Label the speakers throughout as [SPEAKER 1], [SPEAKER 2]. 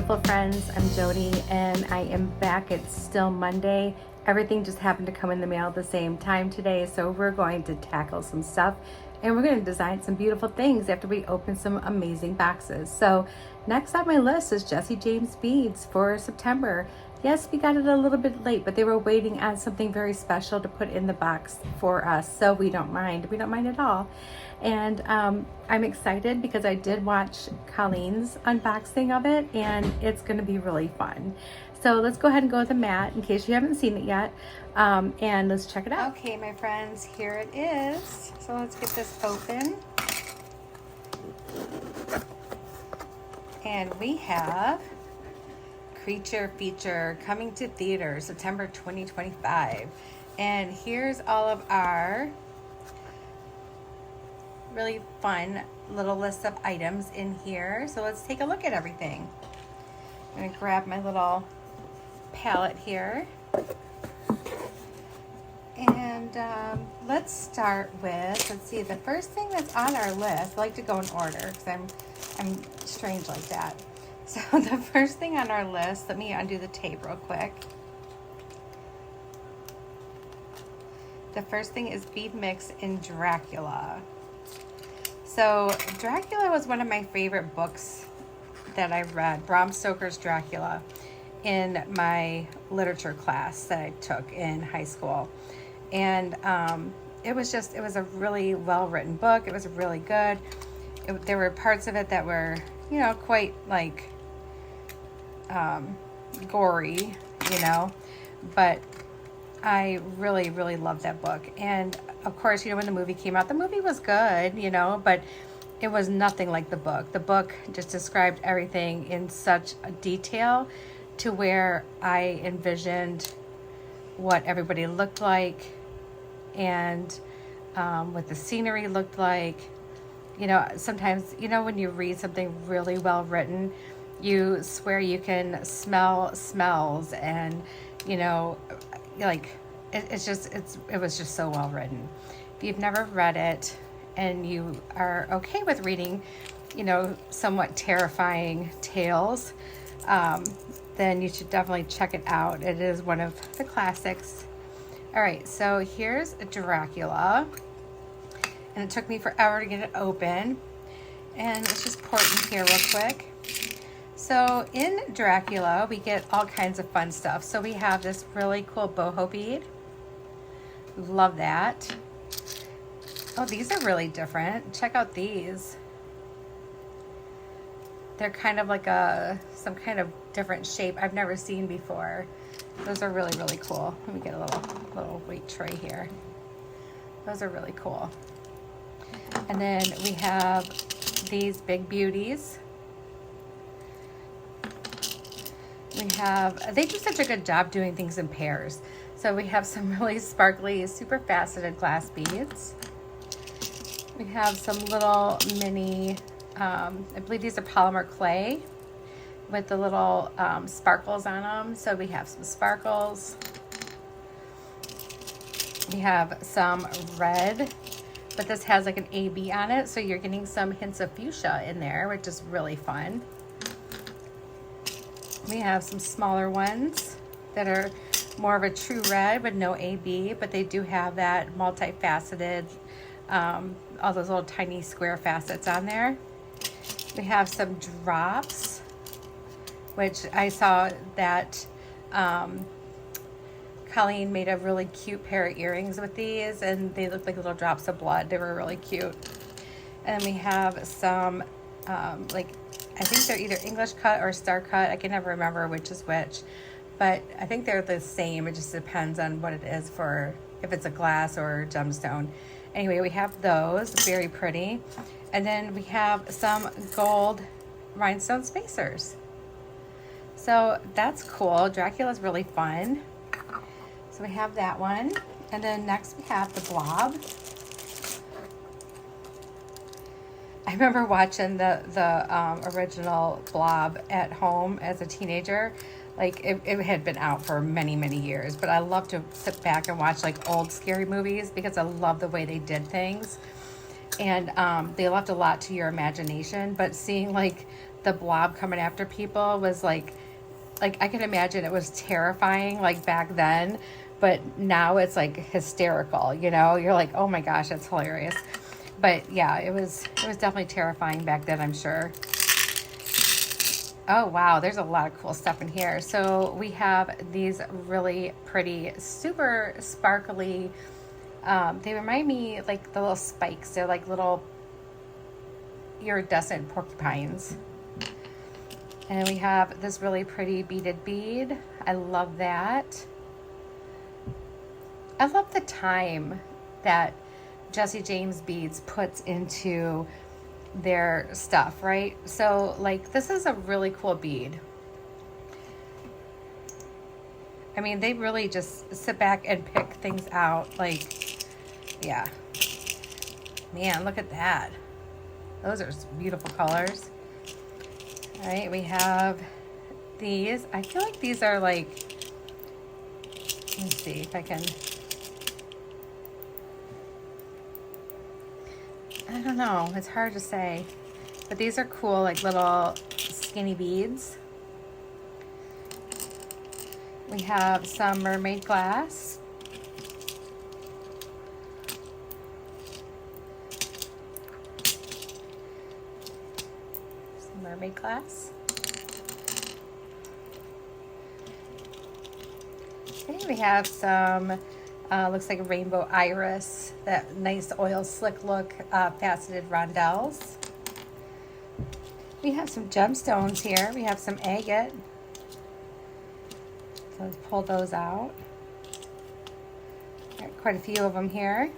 [SPEAKER 1] beautiful friends. I'm Jody and I am back. It's still Monday. Everything just happened to come in the mail at the same time today, so we're going to tackle some stuff and we're going to design some beautiful things after we open some amazing boxes. So next on my list is Jesse James beads for September. Yes, we got it a little bit late, but they were waiting on something very special to put in the box for us, so we don't mind. We don't mind at all. And I'm excited because I did watch Colleen's unboxing of it, and it's going to be really fun. So let's go ahead and go with the mat in case you haven't seen it yet, and let's check it out. Okay, my friends, here it is. So let's get this open. And we have Creature Feature coming to theaters September 2025. And here's all of our really fun little list of items in here. So let's take a look at everything. I'm gonna grab my little palette here. And let's start with, let's see, the first thing that's on our list. I like to go in order because I'm strange like that. So the first thing on our list, let me undo the tape real quick. The first thing is Bead Mix in Dracula. So Dracula was one of my favorite books that I read, Bram Stoker's Dracula, in my literature class that I took in high school. And it was a really well-written book. It was really good. There were parts of it that were, you know, quite like gory, you know, but I really, really loved that book. And of course, you know, when the movie came out, the movie was good, you know, but it was nothing like the book. The book just described everything in such a detail to where I envisioned what everybody looked like and what the scenery looked like. You know, sometimes, you know, when you read something really well written, you swear you can smell smells, and you know, like it was just so well written. If you've never read it and you are okay with reading, you know, somewhat terrifying tales, then you should definitely check it out. It is one of the classics. All right, so here's Dracula, and it took me forever to get it open, and let's just pour it in here real quick. So in Dracula, we get all kinds of fun stuff. So we have this really cool boho bead. Love that. Oh, these are really different. Check out these. They're kind of like some kind of different shape I've never seen before. Those are really, really cool. Let me get a little weight tray here. Those are really cool. And then we have these big beauties. They do such a good job doing things in pairs. So we have some really sparkly, super faceted glass beads. We have some little mini, I believe these are polymer clay with the little sparkles on them. So we have some sparkles. We have some red, but this has like an AB on it. So you're getting some hints of fuchsia in there, which is really fun. We have some smaller ones that are more of a true red with no AB, but they do have that multifaceted, all those little tiny square facets on there. We have some drops, which I saw that Colleen made a really cute pair of earrings with these, and they look like little drops of blood. They were really cute. And then we have some like, I think they're either English cut or star cut. I can never remember which is which, but I think they're the same. It just depends on what it is, for if it's a glass or gemstone. Anyway, we have those, very pretty. And then we have some gold rhinestone spacers. So that's cool. Dracula's really fun. So we have that one. And then next we have the blob. I remember watching the original Blob at home as a teenager. Like it had been out for many, many years, but I love to sit back and watch like old scary movies because I love the way they did things. And they left a lot to your imagination, but seeing like the blob coming after people was like I can imagine it was terrifying like back then, but now it's like hysterical, you know? You're like, oh my gosh, that's hilarious. But yeah, it was definitely terrifying back then, I'm sure. Oh wow, there's a lot of cool stuff in here. So we have these really pretty, super sparkly, they remind me like the little spikes. They're like little iridescent porcupines. And we have this really pretty beaded bead. I love that. I love the time that Jesse James Beads puts into their stuff, right? So like this is a really cool bead. I mean, they really just sit back and pick things out. Like, yeah. Man, look at that. Those are beautiful colors. All right, we have these. I feel like these are like, let me see if I can, I don't know, it's hard to say, but these are cool, like little skinny beads. We have some mermaid glass. Some mermaid glass. Okay, we have some, looks like a rainbow iris, that nice oil slick look, faceted rondelles. We have some gemstones here. We have some agate. So let's pull those out. Got quite a few of them here.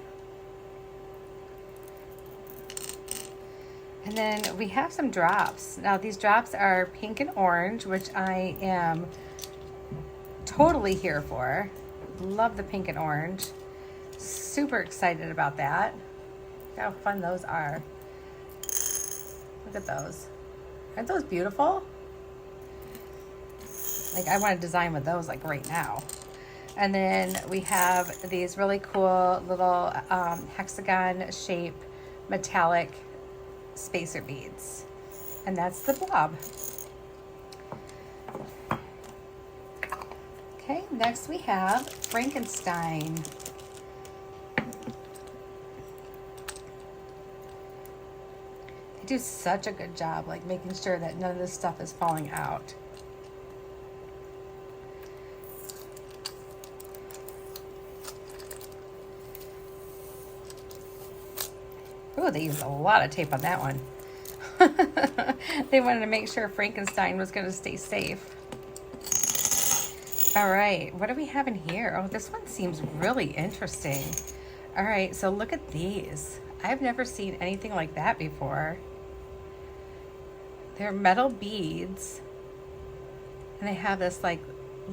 [SPEAKER 1] And then we have some drops. Now these drops are pink and orange, which I am totally here for. Love the pink and orange. Super excited about that. Look how fun those are. Look at those. Aren't those beautiful? Like I want to design with those like right now. And then we have these really cool little hexagon shape metallic spacer beads. And that's the blob. Okay, next we have Frankenstein. They do such a good job like making sure that none of this stuff is falling out. Oh, they used a lot of tape on that one. They wanted to make sure Frankenstein was going to stay safe. All right, what do we have in here? Oh, this one seems really interesting. All right, so look at these. I've never seen anything like that before. They're metal beads, and they have this like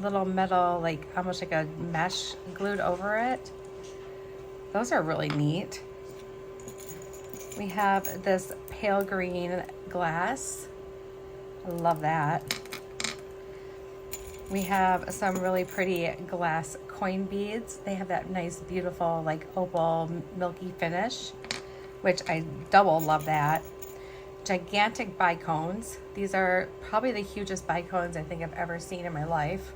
[SPEAKER 1] little metal, like almost like a mesh glued over it. Those are really neat. We have this pale green glass. I love that. We have some really pretty glass coin beads. They have that nice, beautiful, like opal, milky finish, which I double love that. Gigantic bicones. These are probably the hugest bicones I think I've ever seen in my life.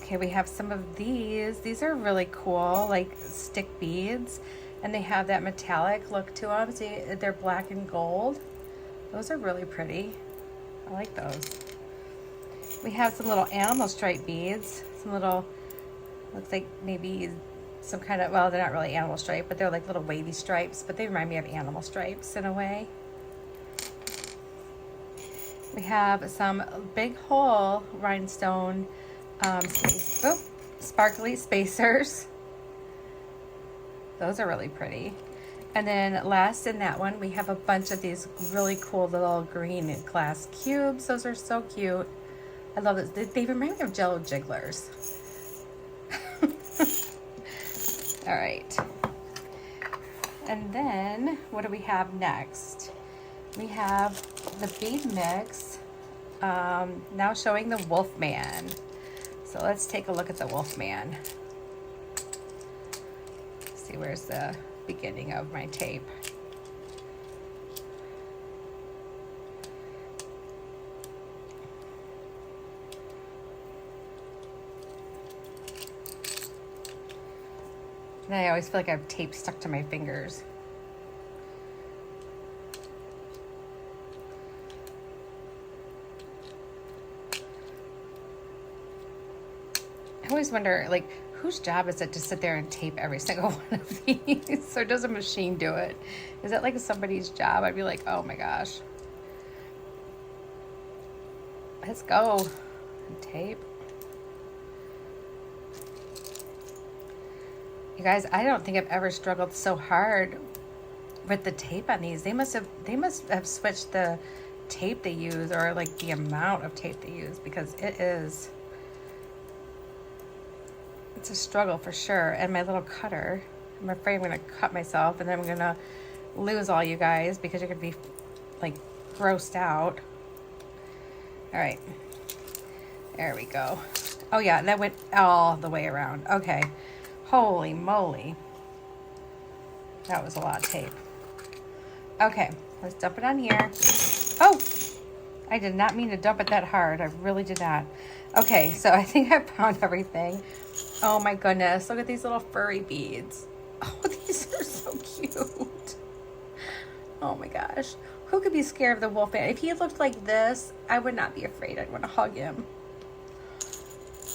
[SPEAKER 1] Okay, we have some of these. These are really cool, like stick beads, and they have that metallic look to them. See, they're black and gold. Those are really pretty. I like those. We have some little animal stripe beads. Some little, looks like maybe some kind of, well, they're not really animal stripe, but they're like little wavy stripes, but they remind me of animal stripes in a way. We have some big hole rhinestone sparkly spacers. Those are really pretty. And then last in that one, we have a bunch of these really cool little green glass cubes. Those are so cute. I love this. They remind me of Jello jigglers. All right. And then what do we have next? We have the bead mix, now showing the Wolfman. So let's take a look at the Wolfman. See, where's the beginning of my tape? And I always feel like I have tape stuck to my fingers. I always wonder, like, whose job is it to sit there and tape every single one of these? Or does a machine do it? Is that like somebody's job? I'd be like, oh my gosh. Let's go. Tape. You guys, I don't think I've ever struggled so hard with the tape on these. They must have switched the tape they use, or like the amount of tape they use, because it's a struggle for sure. And my little cutter, I'm afraid I'm gonna cut myself, and then I'm gonna lose all you guys because you're gonna be like grossed out. All right, there we go. Oh yeah, that went all the way around. Okay, holy moly, that was a lot of tape. Okay, let's dump it on here. Oh, I did not mean to dump it that hard. I really did not. Okay, so I think I found everything. Oh my goodness, look at these little furry beads. Oh, these are so cute. Oh my gosh. Who could be scared of the wolfman? If he looked like this, I would not be afraid. I'd want to hug him.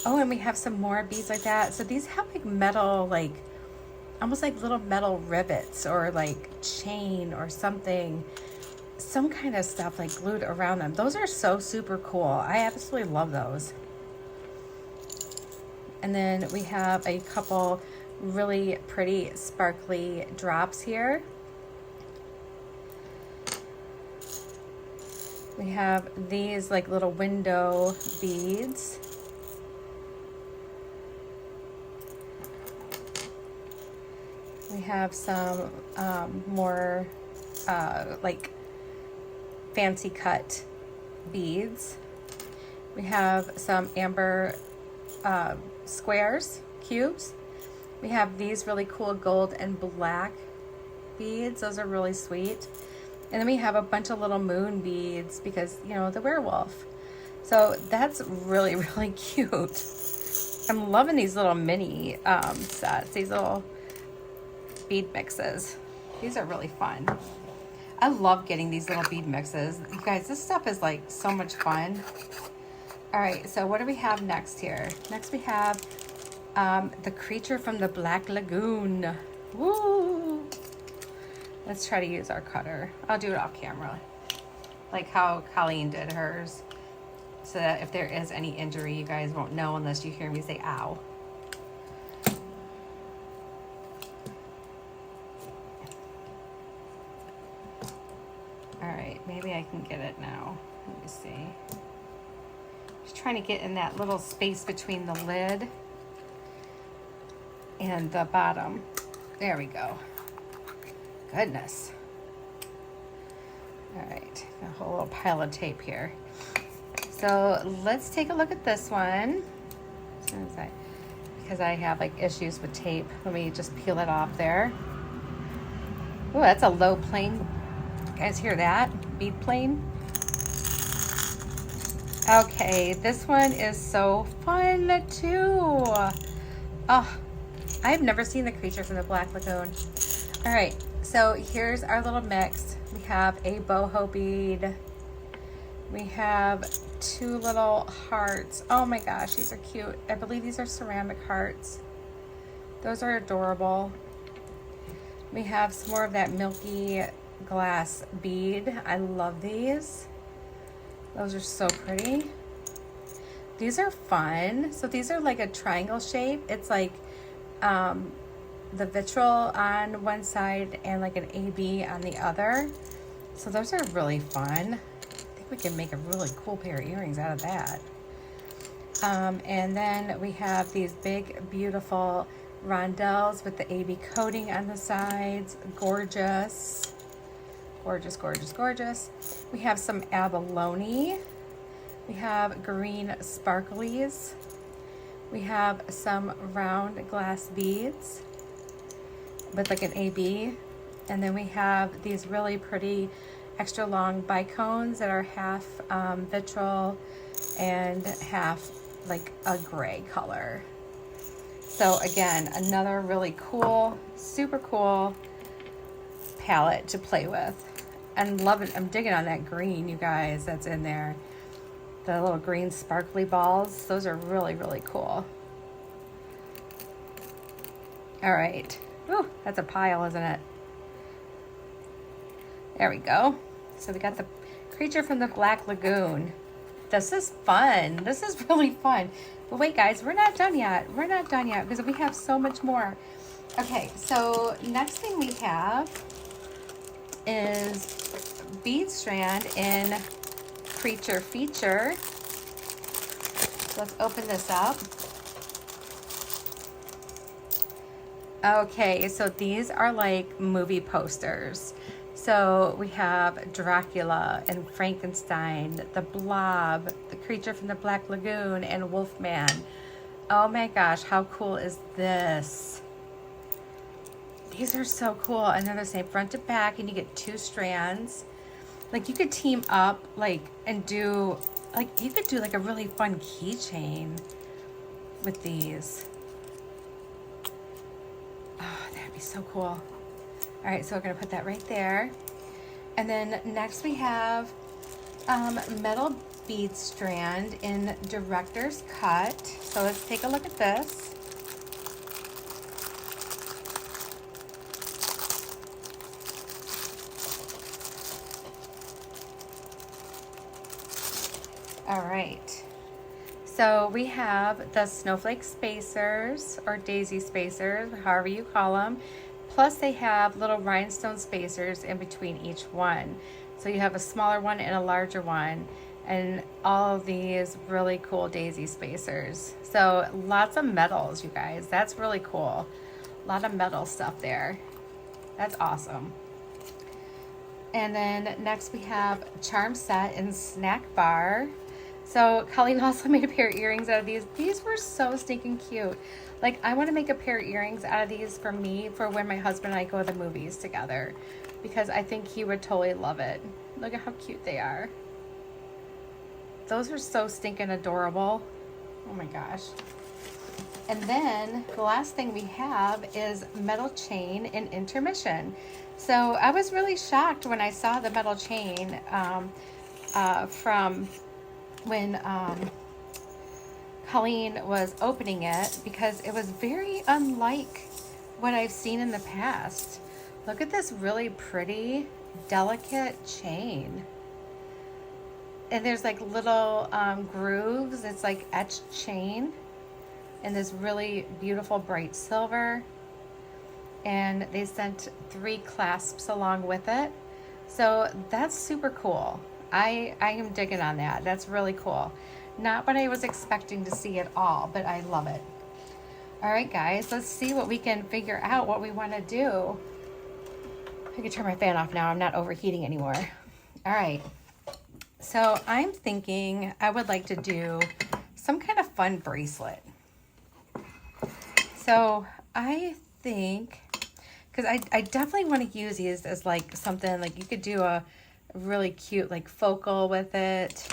[SPEAKER 1] Oh, and we have some more beads like that. So these have like metal, like almost like little metal rivets, or like chain or something, some kind of stuff like glued around them. Those are so super cool. I absolutely love those. And then we have a couple really pretty sparkly drops here. We have these like little window beads. We have some more like fancy cut beads. We have some amber squares, cubes. We have these really cool gold and black beads. Those are really sweet. And then we have a bunch of little moon beads because, you know, the werewolf. So that's really, really cute. I'm loving these little mini sets, these little bead mixes. These are really fun. I love getting these little bead mixes. You guys, this stuff is like so much fun. All right, so what do we have next here? Next we have the creature from the Black Lagoon. Woo! Let's try to use our cutter. I'll do it off camera, like how Colleen did hers, so that if there is any injury, you guys won't know unless you hear me say ow. All right, maybe I can get it now. Let me see. Just trying to get in that little space between the lid and the bottom. There we go. Goodness. All right, a whole little pile of tape here. So let's take a look at this one. Because I have like issues with tape. Let me just peel it off there. Oh, that's a low plane. You guys hear that? Bead plane. Okay, this one is so fun too. Oh, I've never seen the creature from the Black Lagoon. All right, so here's our little mix. We have a boho bead. We have two little hearts. Oh my gosh, these are cute. I believe these are ceramic hearts. Those are adorable. We have some more of that milky glass bead. I love these. Those are so pretty. These are fun. So these are like a triangle shape. It's like the vitriol on one side and like an AB on the other. So those are really fun. I think we can make a really cool pair of earrings out of that. And then we have these big, beautiful rondelles with the AB coating on the sides. Gorgeous. Gorgeous, gorgeous, gorgeous. We have some abalone. We have green sparklies. We have some round glass beads with like an AB. And then we have these really pretty extra long bicones that are half vitriol and half like a gray color. So again, another really cool, super cool palette to play with. And love it. I'm digging on that green, you guys, that's in there. The little green sparkly balls. Those are really, really cool. All right. Ooh, that's a pile, isn't it? There we go. So we got the creature from the Black Lagoon. This is fun. This is really fun. But wait, guys, we're not done yet. We're not done yet because we have so much more. Okay, so next thing we have is bead strand in Creature Feature. So let's open this up. Okay, so these are like movie posters. So we have Dracula and Frankenstein, the Blob, the Creature from the Black Lagoon, and Wolfman. Oh my gosh, how cool is this? These are so cool. And they're the same front to back, and you get 2 strands. Like you could team up like and do like you could do like a really fun keychain with these. Oh, that'd be so cool. All right, so we're gonna put that right there. And then next we have metal bead strand in Director's Cut. So let's take a look at this. All right, so we have the snowflake spacers or daisy spacers, however you call them. Plus they have little rhinestone spacers in between each one. So you have a smaller one and a larger one, and all of these really cool daisy spacers. So lots of metals, you guys. That's really cool. A lot of metal stuff there. That's awesome. And then next we have charm set and snack bar. So Colleen also made a pair of earrings out of these. These were so stinking cute. Like I want to make a pair of earrings out of these for me for when my husband and I go to the movies together, because I think he would totally love it. Look at how cute they are. Those are so stinking adorable. Oh my gosh. And then the last thing we have is metal chain in Intermission. So I was really shocked when I saw the metal chain from when Colleen was opening it, because it was very unlike what I've seen in the past. Look at this really pretty, delicate chain. And there's like little grooves. It's like etched chain. And this really beautiful bright silver. And they sent 3 clasps along with it. So that's super cool. I am digging on that. That's really cool. Not what I was expecting to see at all, but I love it. All right, guys, let's see what we can figure out what we want to do. I can turn my fan off now. I'm not overheating anymore. All right. So I'm thinking I would like to do some kind of fun bracelet. So I think, because I definitely want to use these as like something, like you could do a really cute like focal with it.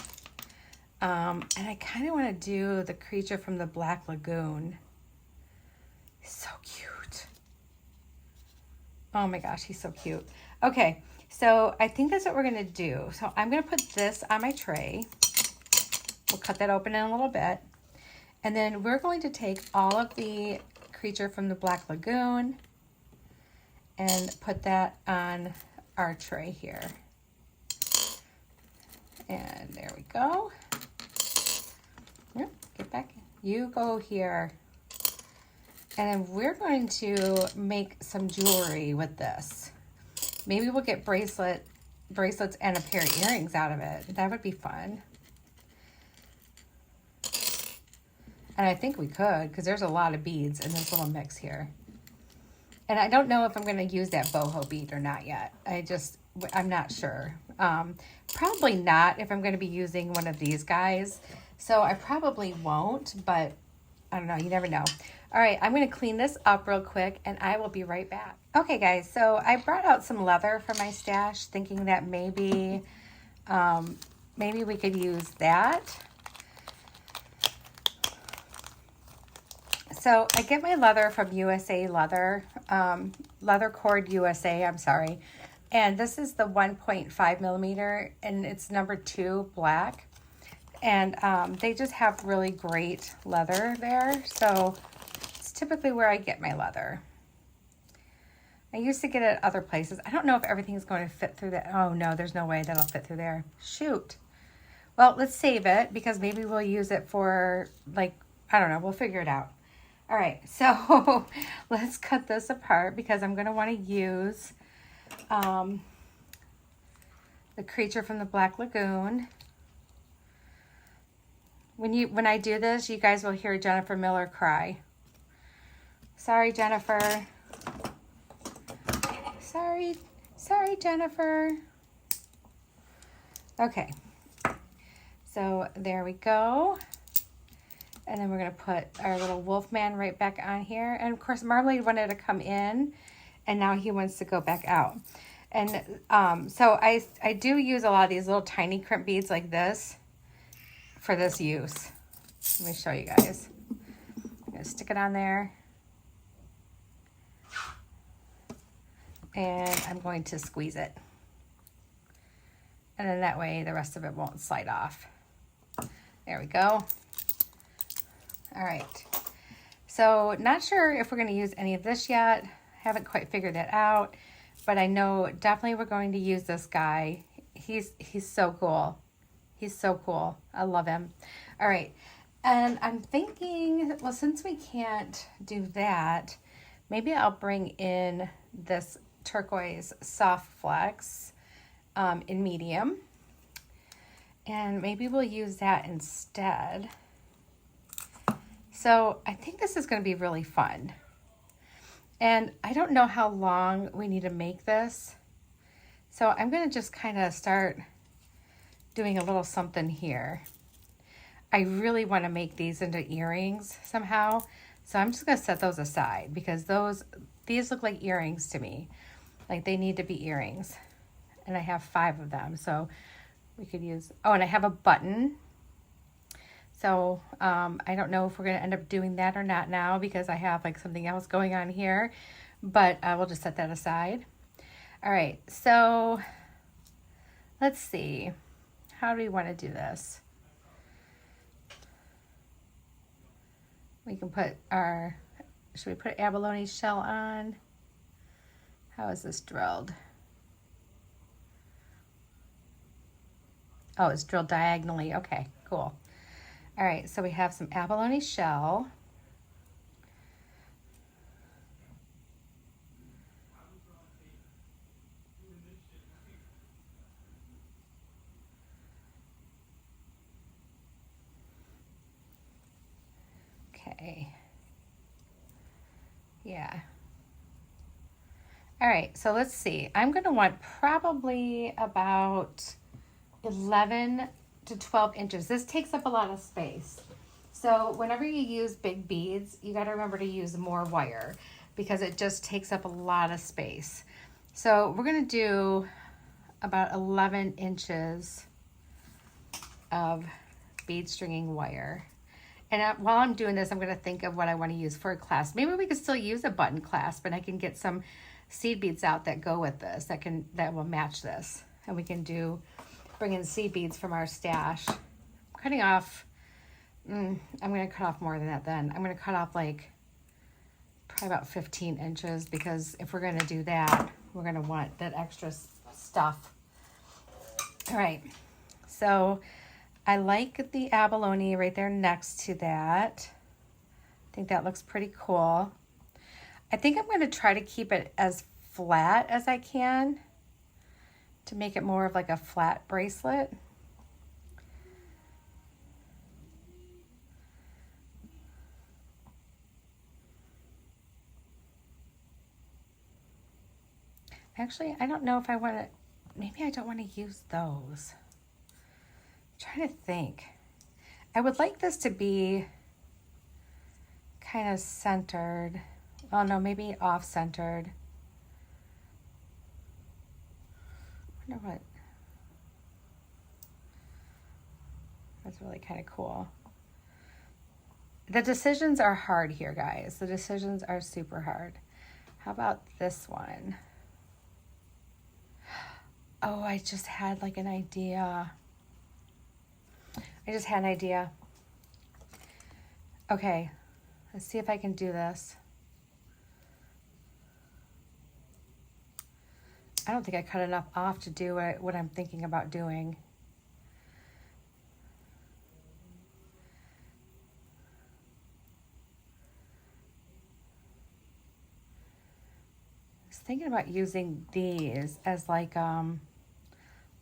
[SPEAKER 1] And I kind of want to do the creature from the Black Lagoon. He's so cute. Oh my gosh, he's so cute. Okay, so I think that's what we're going to do. So I'm going to put this on my tray. We'll cut that open in a little bit. And then we're going to take all of the creature from the Black Lagoon and put that on our tray here. And there we go. Yep, get back. You go here. And then we're going to make some jewelry with this. Maybe we'll get bracelets and a pair of earrings out of it. That would be fun. And I think we could, because there's a lot of beads in this little mix here. And I don't know if I'm going to use that boho bead or not yet. I'm not sure. Probably not if I'm going to be using one of these guys. So I probably won't, but I don't know. You never know. All right, I'm going to clean this up real quick, and I will be right back. Okay, guys, so I brought out some leather from my stash, thinking that maybe we could use that. So I get my leather from USA Leather, Leather Cord USA, I'm sorry. And this is the 1.5 millimeter, and it's number 2 black. And they just have really great leather there. So it's typically where I get my leather. I used to get it at other places. I don't know if everything's going to fit through that. Oh no, there's no way that'll fit through there. Shoot. Well, let's save it because maybe we'll use it for, like, I don't know, we'll figure it out. All right, so let's cut this apart because I'm going to want to use the creature from the Black Lagoon. When I do this, you guys will hear Jennifer Miller cry. Sorry, Jennifer. Sorry, Jennifer. Okay, so there we go. And then we're going to put our little Wolfman right back on here. And of course, Marmalade wanted to come in, and now he wants to go back out. And so I do use a lot of these little tiny crimp beads like this for this use. Let me show you guys. I'm going to stick it on there. And I'm going to squeeze it. And then that way the rest of it won't slide off. There we go. All right. So not sure if we're going to use any of this yet. Haven't quite figured that out. But I know definitely we're going to use this guy. He's so cool. He's so cool. I love him. All right. And I'm thinking, well, since we can't do that, maybe I'll bring in this turquoise soft flex in medium. And maybe we'll use that instead. So I think this is going to be really fun. And I don't know how long we need to make this. So I'm going to just kind of start doing a little something here. I really want to make these into earrings somehow. So I'm just going to set those aside because these look like earrings to me. Like they need to be earrings. And I have 5 of them. So we could use, oh, and I have a button. So I don't know if we're going to end up doing that or not now because I have like something else going on here. But we'll just set that aside. All right, so let's see. How do we want to do this? We can put should we put abalone shell on? How is this drilled? Oh, it's drilled diagonally. Okay, cool. All right, so we have some abalone shell. Okay. Yeah. All right, so let's see. I'm going to want probably about 11 to 12 inches. This takes up a lot of space. So whenever you use big beads, you got to remember to use more wire because it just takes up a lot of space. So we're going to do about 11 inches of bead stringing wire. And while I'm doing this, I'm going to think of what I want to use for a clasp. Maybe we could still use a button clasp, and I can get some seed beads out that go with this, that will match this. And we can bring in seed beads from our stash. I'm cutting off, I'm going to cut off more than that then. I'm going to cut off like probably about 15 inches because if we're going to do that, we're going to want that extra stuff. All right, so I like the abalone right there next to that. I think that looks pretty cool. I think I'm going to try to keep it as flat as I can to make it more of like a flat bracelet. Actually, I don't know if I want to, maybe I don't want to use those. I'm trying to think. I would like this to be kind of centered. Oh no, maybe off-centered. I wonder what. That's really kind of cool. The decisions are hard here, guys. The decisions are super hard. How about this one? Oh, I just had like an idea. Okay, let's see if I can do this. I don't think I cut enough off to do what I'm thinking about doing. I was thinking about using these as like a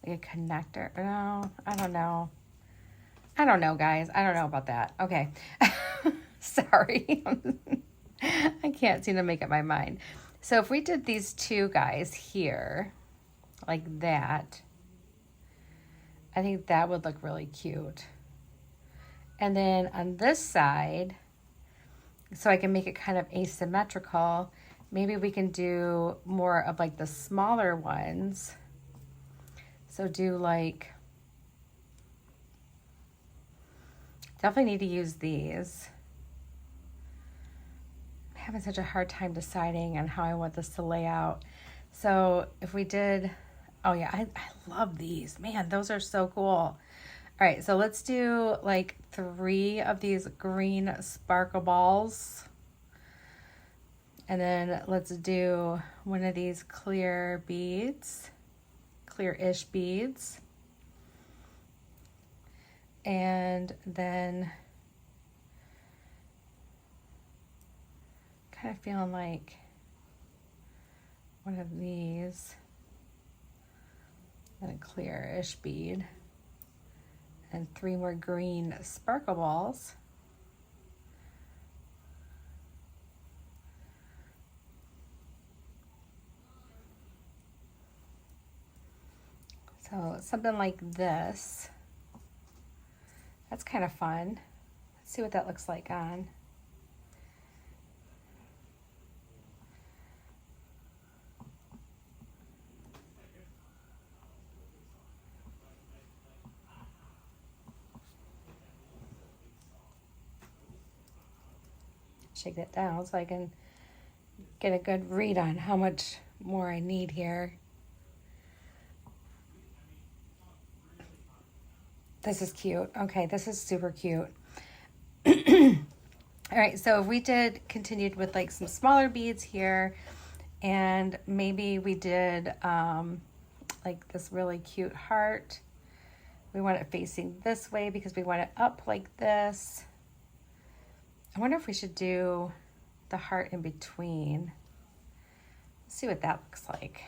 [SPEAKER 1] connector. No, I don't know. I don't know, guys. I don't know about that. Okay. Sorry. I can't seem to make up my mind. So if we did these two guys here, like that, I think that would look really cute. And then on this side, so I can make it kind of asymmetrical, maybe we can do more of like the smaller ones. So do like, definitely need to use these. I'm having such a hard time deciding on how I want this to lay out. So if we did, oh yeah, I love these. Man, those are so cool. All right, so let's do like 3 of these green sparkle balls. And then let's do one of these clear beads, clear-ish beads. And then kind of feeling like one of these, and a clear-ish bead, and 3 more green sparkle balls. So something like this. That's kind of fun. Let's see what that looks like on. Shake that down so I can get a good read on how much more I need here. This is cute. Okay, this is super cute. All right, so if we continued with like some smaller beads here, and maybe we did like this really cute heart. We want it facing this way because we want it up like this. I wonder if we should do the heart in between. Let's see what that looks like.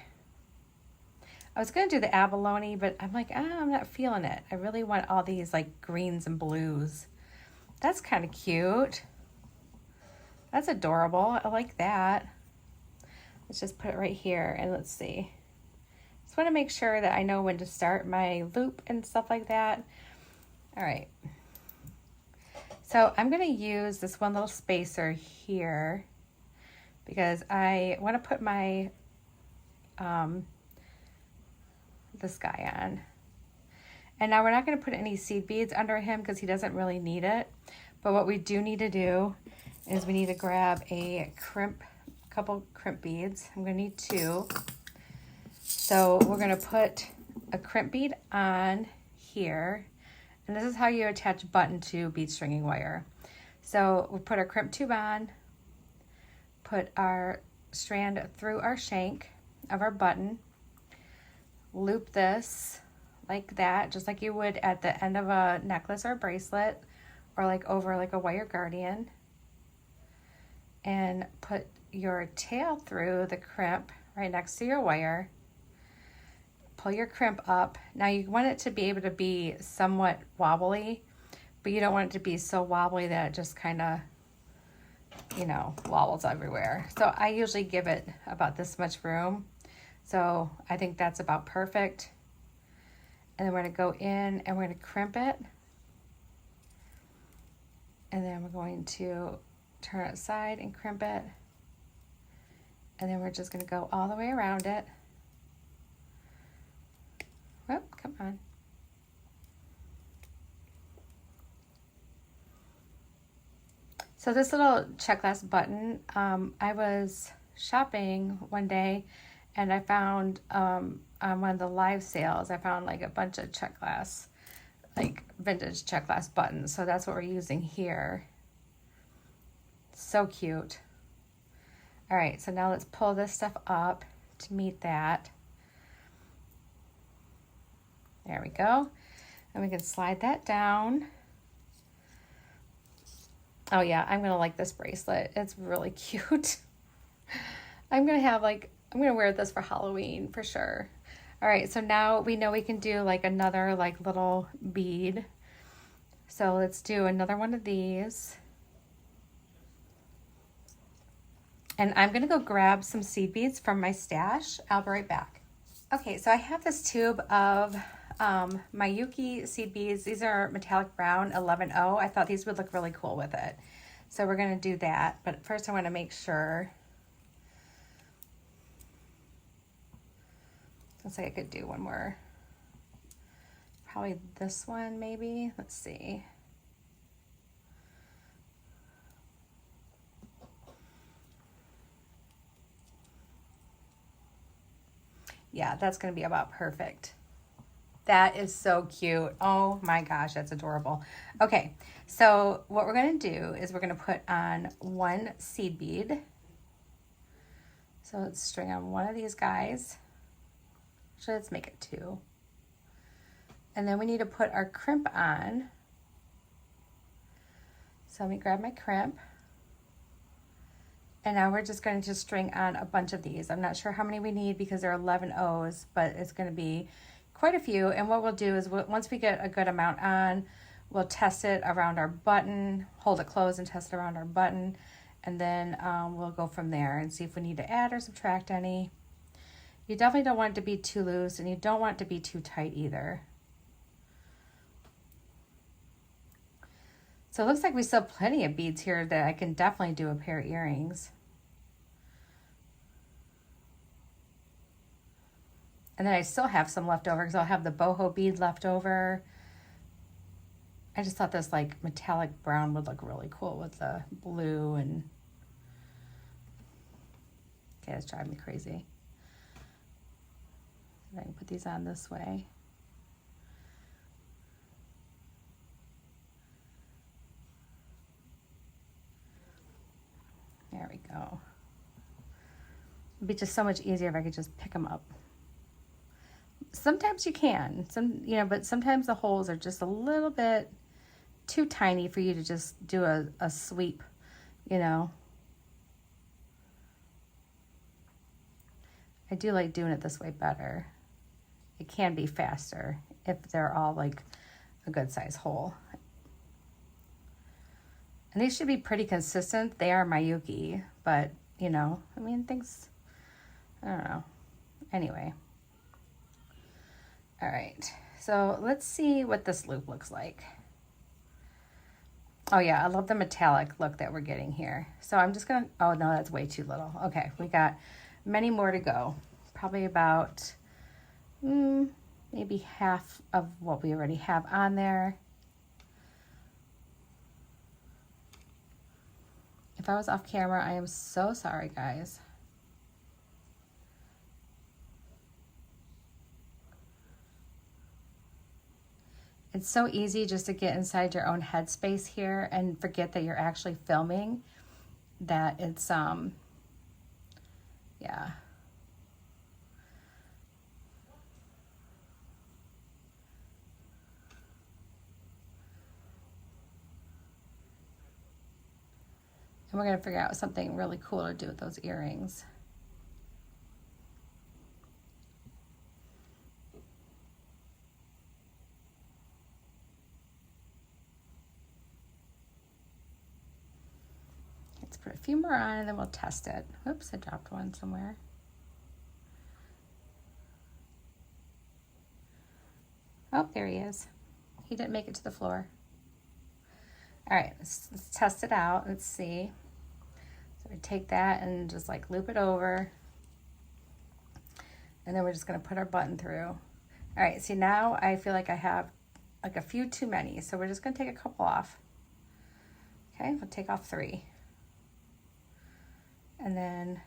[SPEAKER 1] I was going to do the abalone, but I'm like, I'm not feeling it. I really want all these like greens and blues. That's kind of cute. That's adorable. I like that. Let's just put it right here and let's see. Just want to make sure that I know when to start my loop and stuff like that. All right. So I'm going to use this one little spacer here because I want to put my this guy on. And now we're not going to put any seed beads under him because he doesn't really need it. But what we do need to do is we need to grab a couple crimp beads. I'm going to need 2. So we're going to put a crimp bead on here. And this is how you attach button to bead stringing wire. So we'll put our crimp tube on, put our strand through our shank of our button, loop this like that, just like you would at the end of a necklace or a bracelet, or like over like a wire guardian, and put your tail through the crimp right next to your wire. Pull your crimp up. Now you want it to be able to be somewhat wobbly, but you don't want it to be so wobbly that it just kind of, wobbles everywhere. So I usually give it about this much room. So I think that's about perfect. And then we're going to go in and we're going to crimp it. And then we're going to turn it aside and crimp it. And then we're just going to go all the way around it. Oh, come on. So this little check glass button, I was shopping one day and I found on one of the live sales, I found like a bunch of check glass, like vintage check glass buttons. So that's what we're using here. So cute. All right, so now let's pull this stuff up to meet that. There we go. And we can slide that down. Oh yeah, I'm gonna like this bracelet. It's really cute. I'm gonna wear this for Halloween for sure. All right, so now we know we can do like another like little bead. So let's do another one of these. And I'm gonna go grab some seed beads from my stash. I'll be right back. Okay, so I have this tube of Mayuki seed beads. These are metallic brown 11-0. I thought these would look really cool with it. So we're gonna do that, but first I wanna make sure. Looks like I could do one more. Probably this one maybe, let's see. Yeah, that's gonna be about perfect. That is so cute. Oh my gosh, that's adorable. Okay, so what we're gonna do is we're gonna put on one seed bead. So let's string on one of these guys. Actually, let's make it two. And then we need to put our crimp on. So let me grab my crimp. And now we're just going to string on a bunch of these. I'm not sure how many we need because they're 11 O's, but it's going to be quite a few. And what we'll do is once we get a good amount on, we'll test it around our button, hold it closed and test it around our button. And then we'll go from there and see if we need to add or subtract any. You definitely don't want it to be too loose and you don't want it to be too tight either. So it looks like we still have plenty of beads here that I can definitely do a pair of earrings. And then I still have some left over because I'll have the boho bead left over. I just thought this like metallic brown would look really cool with the blue and... Okay, it's driving me crazy. I can put these on this way. There we go. It'd be just so much easier if I could just pick them up. Sometimes you can, but sometimes the holes are just a little bit too tiny for you to just do a sweep, I do like doing it this way better. It can be faster if they're all like a good size hole. And these should be pretty consistent. They are Mayuki, but things, I don't know. Anyway. All right, so let's see what this loop looks like. Oh yeah, I love the metallic look that we're getting here. So I'm just gonna, oh no, that's way too little. Okay, we got many more to go. Probably about maybe half of what we already have on there. If I was off camera, I am so sorry, guys. It's so easy just to get inside your own headspace here and forget that you're actually filming, that it's, yeah. And we're gonna figure out something really cool to do with those earrings. Let's put a few more on and then we'll test it. Oops, I dropped one somewhere. Oh, there he is. He didn't make it to the floor. All right, let's test it out. Let's see. So we take that and just like loop it over. And then we're just gonna put our button through. All right, see now I feel like I have like a few too many. So we're just gonna take a couple off. Okay, we'll take off 3. And then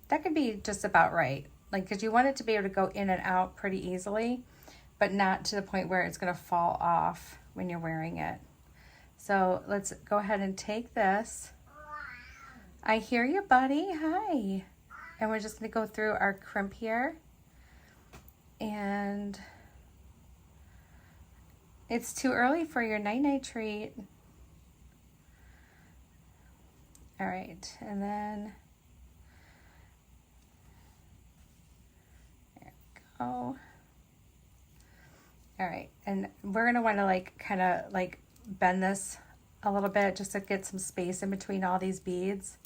[SPEAKER 1] that could be just about right. Like, because you want it to be able to go in and out pretty easily, but not to the point where it's going to fall off when you're wearing it. So let's go ahead and take this. I hear you, buddy. Hi. And we're just going to go through our crimp here. And it's too early for your night-night treat. All right, and then there we go. All right, and we're gonna want to like kind of like bend this a little bit just to get some space in between all these beads,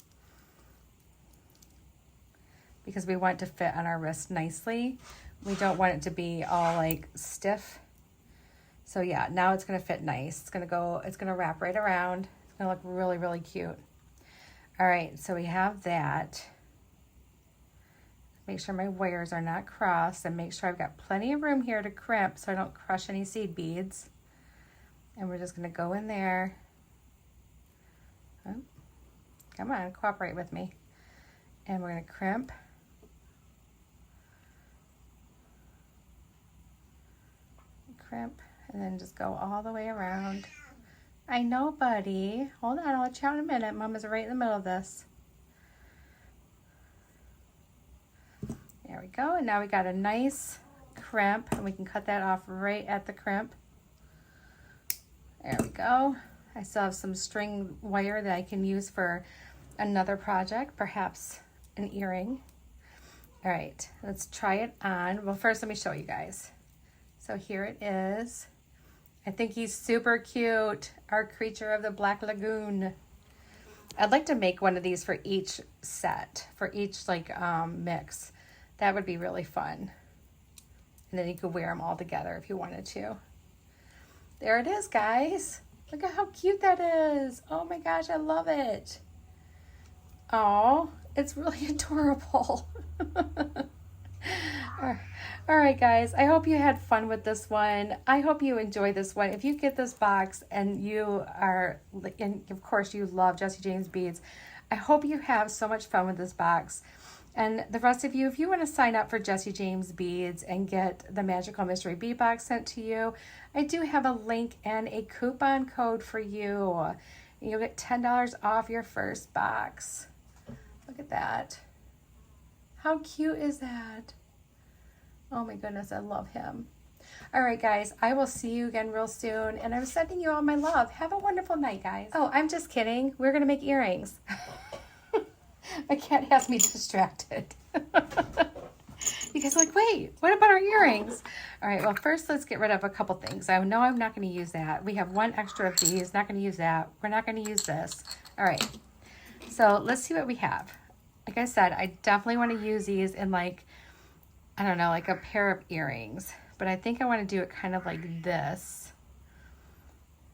[SPEAKER 1] because we want it to fit on our wrist nicely. We don't want it to be all like stiff. So yeah, now it's gonna fit nice. It's gonna wrap right around. It's gonna look really, really cute. All right, so we have that. Make sure my wires are not crossed, and make sure I've got plenty of room here to crimp so I don't crush any seed beads. And we're just gonna go in there. Oh, come on, cooperate with me. And we're gonna crimp. Crimp, and then just go all the way around. I know, buddy. Hold on, I'll let you out in a minute. Mama's right in the middle of this. There we go, and now we got a nice crimp, and we can cut that off right at the crimp. There we go. I still have some string wire that I can use for another project, perhaps an earring. All right, let's try it on. Well, first let me show you guys. So here it is. I think he's super cute. Our creature of the Black Lagoon. I'd like to make one of these for each set, for each like mix. That would be really fun. And then you could wear them all together if you wanted to. There it is, guys. Look at how cute that is. Oh my gosh, I love it. Oh, it's really adorable. All right, guys, I hope you had fun with this one. I hope you enjoy this one. If you get this box and you are, and of course you love Jesse James beads, I hope you have so much fun with this box. And the rest of you, if you want to sign up for Jesse James beads and get the Magical Mystery Bead Box sent to you, I do have a link and a coupon code for you. You'll get $10 off your first box. Look at that. How cute is that? Oh my goodness, I love him. All right, guys, I will see you again real soon, and I'm sending you all my love. Have a wonderful night, guys. Oh, I'm just kidding. We're going to make earrings. My cat has me distracted. You guys are like, wait, what about our earrings? All right, well, first let's get rid of a couple things. I know I'm not going to use that. We have one extra of these. Not going to use that. We're not going to use this. All right, so let's see what we have. Like I said, I definitely want to use these in like, I don't know, like a pair of earrings. But I think I want to do it kind of like this,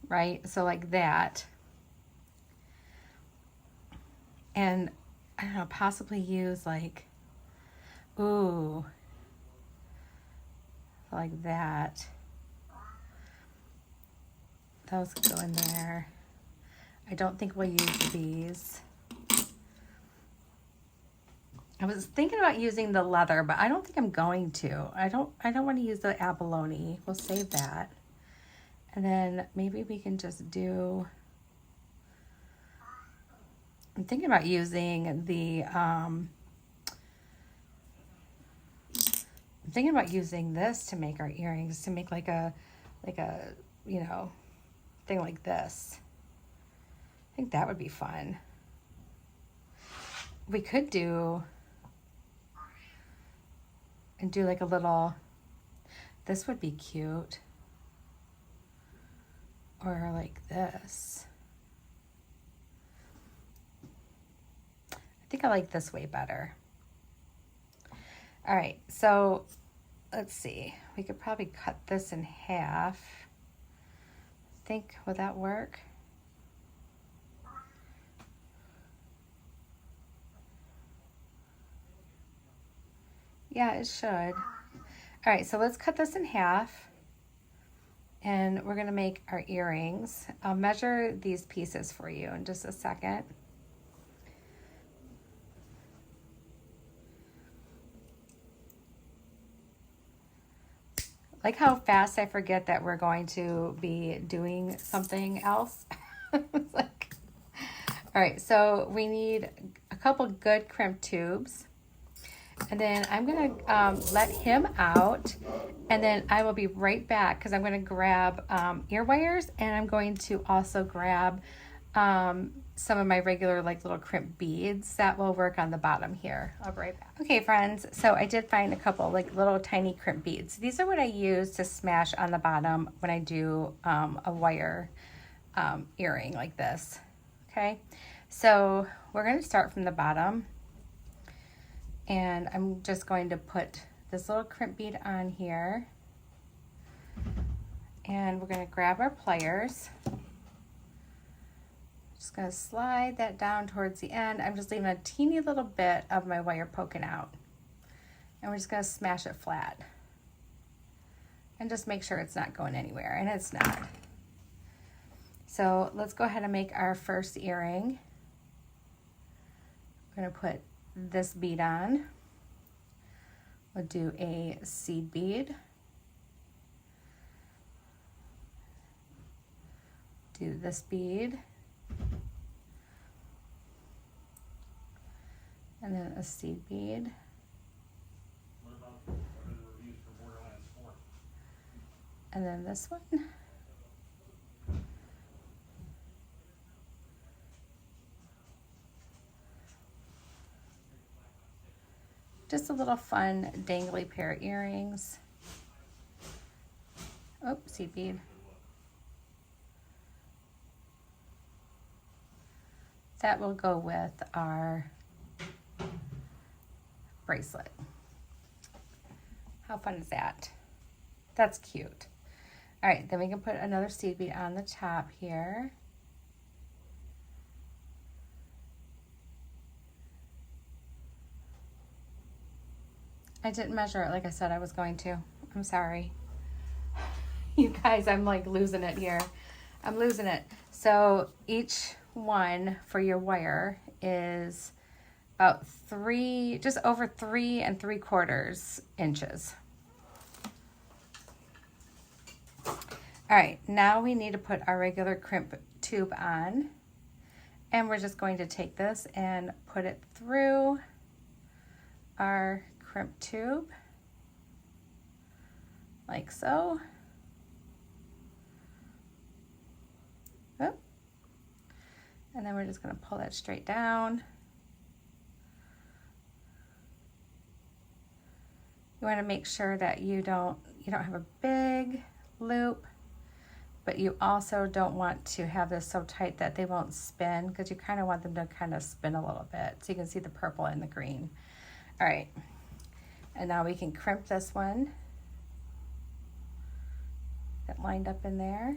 [SPEAKER 1] right? So like that. And I don't know, possibly use like, ooh, like that. Those could go in there. I don't think we'll use these. I was thinking about using the leather, but I don't think I'm going to. I don't want to use the abalone. We'll save that. And then maybe we can just do, I'm thinking about using the, I'm thinking about using this to make our earrings, to make like a, you know, thing like this. I think that would be fun. We could do, and do like a little, this would be cute. Or like this. I think I like this way better. All right, so let's see. We could probably cut this in half. Think, would that work? Yeah, it should. All right, so let's cut this in half. And we're gonna make our earrings. I'll measure these pieces for you in just a second. Like how fast I forget that we're going to be doing something else. It's like, all right, so we need a couple good crimp tubes. And then I'm gonna let him out, and then I will be right back because I'm gonna grab ear wires, and I'm going to also grab some of my regular like little crimp beads that will work on the bottom here. I'll be right back. Okay, friends, so I did find a couple like little tiny crimp beads. These are what I use to smash on the bottom when I do a wire earring like this. Okay, so we're gonna start from the bottom. And I'm just going to put this little crimp bead on here. And we're going to grab our pliers. Just going to slide that down towards the end. I'm just leaving a teeny little bit of my wire poking out. And we're just going to smash it flat. And just make sure it's not going anywhere. And it's not. So let's go ahead and make our first earring. We're going to put this bead on. We'll do a seed bead. Do this bead. And then a seed bead.
[SPEAKER 2] What are the reviews for Borderlands 4?
[SPEAKER 1] And then this one. Just a little fun dangly pair of earrings. Oh, seed bead. That will go with our bracelet. How fun is that? That's cute. All right, then we can put another seed bead on the top here. I didn't measure it like I said I was going to. I'm sorry. You guys, I'm like losing it here. I'm losing it. So each one for your wire is about just over 3 3/4 inches. All right, now we need to put our regular crimp tube on. And we're just going to take this and put it through our crimp tube, like so. Oh. And then we're just going to pull that straight down. You want to make sure that you don't have a big loop, but you also don't want to have this so tight that they won't spin, because you kind of want them to kind of spin a little bit so you can see the purple and the green. All right. And now we can crimp this one. Get lined up in there.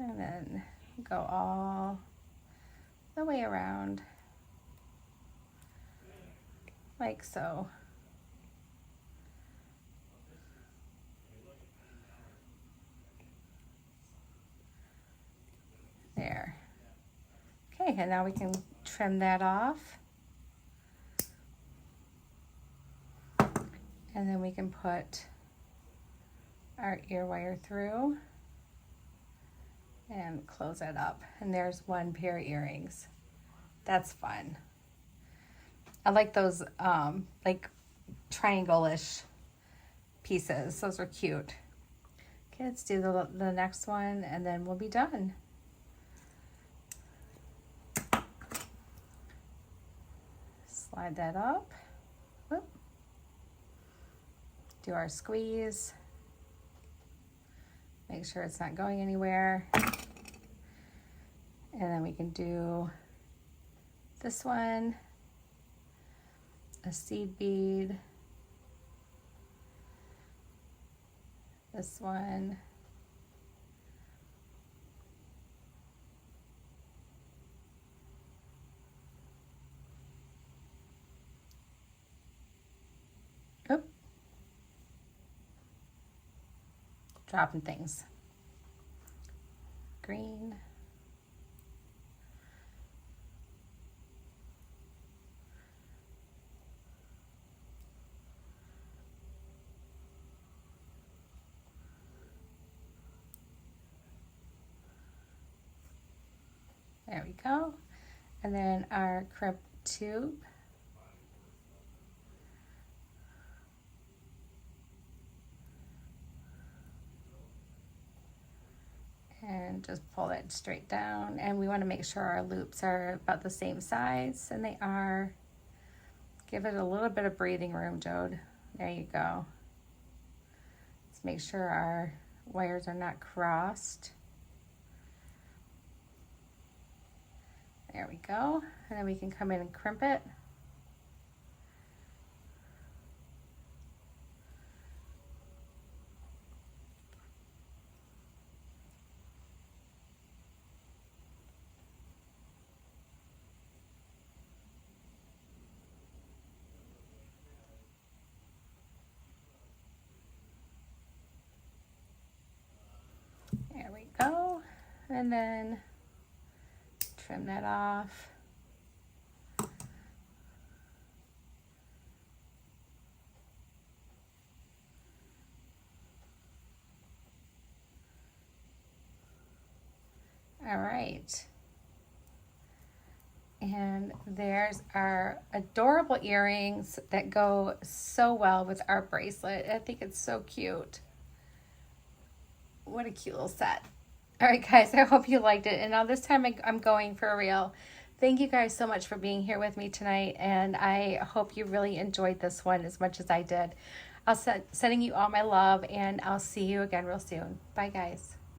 [SPEAKER 1] And then go all the way around, like so. There. Okay, and now we can trim that off. And then we can put our ear wire through and close it up. And there's one pair of earrings. That's fun. I like those like triangle-ish pieces. Those are cute. Okay, let's do the next one and then we'll be done. Slide that up. Whoop. Do our squeeze. Make sure it's not going anywhere. And then we can do this one, a seed bead, this one, dropping things. Green. There we go. And then our crimp tube. And just pull it straight down. And we want to make sure our loops are about the same size, and they are. Give it a little bit of breathing room, Jode. There you go. Let's make sure our wires are not crossed. There we go. And then we can come in and crimp it. There we go. And then trim that off. All right. And there's our adorable earrings that go so well with our bracelet. I think it's so cute. What a cute little set. All right, guys, I hope you liked it. And now this time I'm going for real. Thank you guys so much for being here with me tonight. And I hope you really enjoyed this one as much as I did. Sending you all my love, and I'll see you again real soon. Bye, guys.